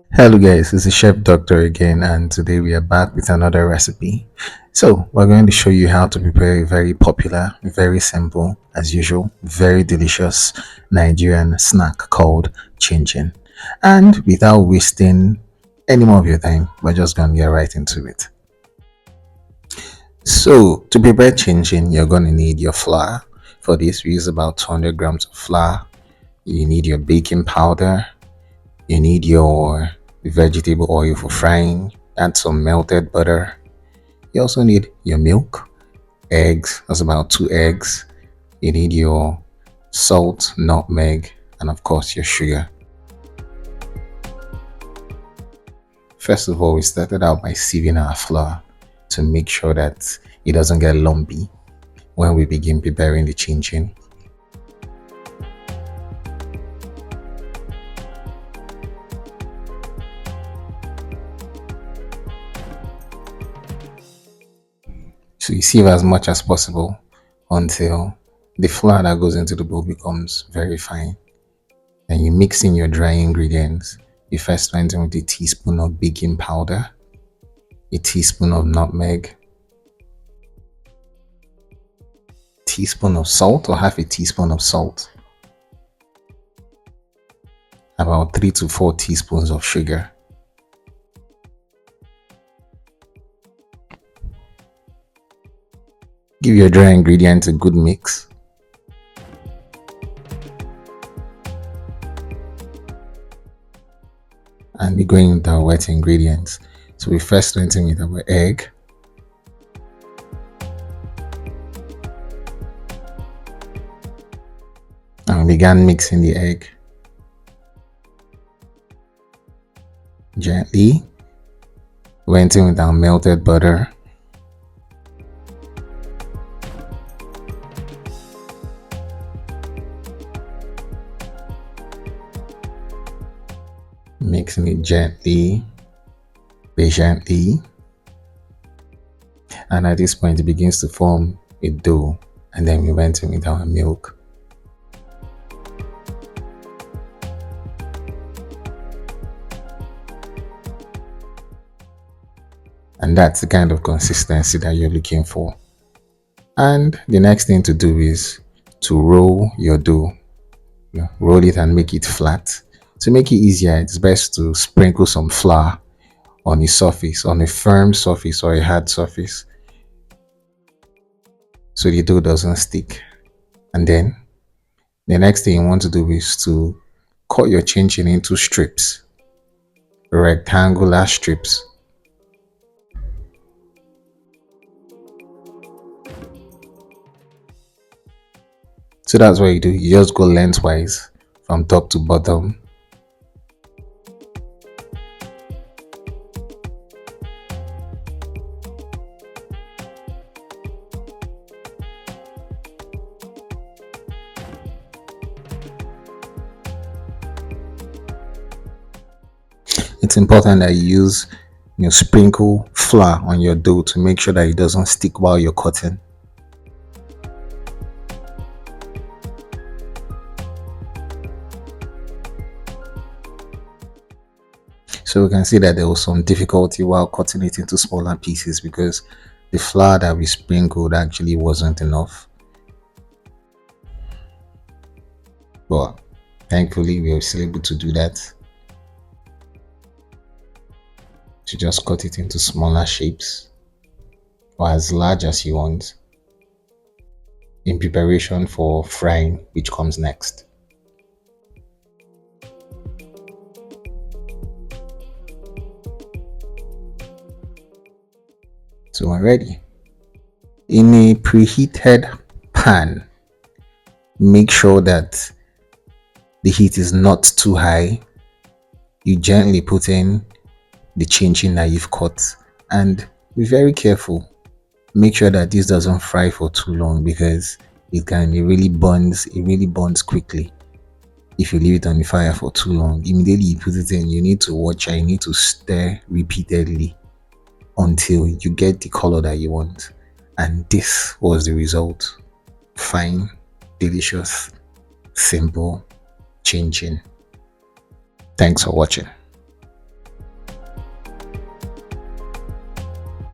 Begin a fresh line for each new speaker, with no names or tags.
Hello guys, this is Chef Doctor again, and today we are back with another recipe. So we're going to show you how to prepare a very popular, very simple, as usual, very delicious Nigerian snack called chin. And without wasting any more of your time, we're just going to get right into it. So to prepare chin, you're going to need your flour. For this, we use about 200 grams of flour. You need your baking powder. You need your vegetable oil for frying, add some melted butter. You also need your milk, eggs, that's about 2 eggs. You need your salt, nutmeg, and of course your sugar. First of all, we started out by sieving our flour to make sure that it doesn't get lumpy when we begin preparing the chin. So you sieve as much as possible until the flour that goes into the bowl becomes very fine. Then you mix in your dry ingredients. You first went in with a teaspoon of baking powder, a teaspoon of nutmeg, teaspoon of salt or half a teaspoon of salt, about 3 to 4 teaspoons of sugar. Give your dry ingredients a good mix. And we're going with our wet ingredients. So we first went in with our egg. And we began mixing the egg gently. Went in with our melted butter. Mixing it gently, patiently, and at this point it begins to form a dough, and then we went in with our milk. And that's the kind of consistency that you're looking for. And the next thing to do is to roll your dough. Roll it and make it flat. To make it easier, it's best to sprinkle some flour on a surface, on a firm surface or a hard surface, so the dough doesn't stick. And then the next thing you want to do is to cut your chin into strips, rectangular strips. So that's what you do. You just go lengthwise from top to bottom. It's important that you use sprinkle flour on your dough to make sure that it doesn't stick while you're cutting. So we can see that there was some difficulty while cutting it into smaller pieces because the flour that we sprinkled actually wasn't enough. But thankfully we were still able to do that. To just cut it into smaller shapes or as large as you want in preparation for frying, which comes next. So we're ready. In a preheated pan, make sure that the heat is not too high. You gently put in the chin that you've cut and be very careful. Make sure that this doesn't fry for too long because it really burns quickly. If you leave it on the fire for too long, immediately you put it in, you need to watch and you need to stir repeatedly until you get the color that you want. And this was the result. Fine, delicious, simple chin. Thanks for watching.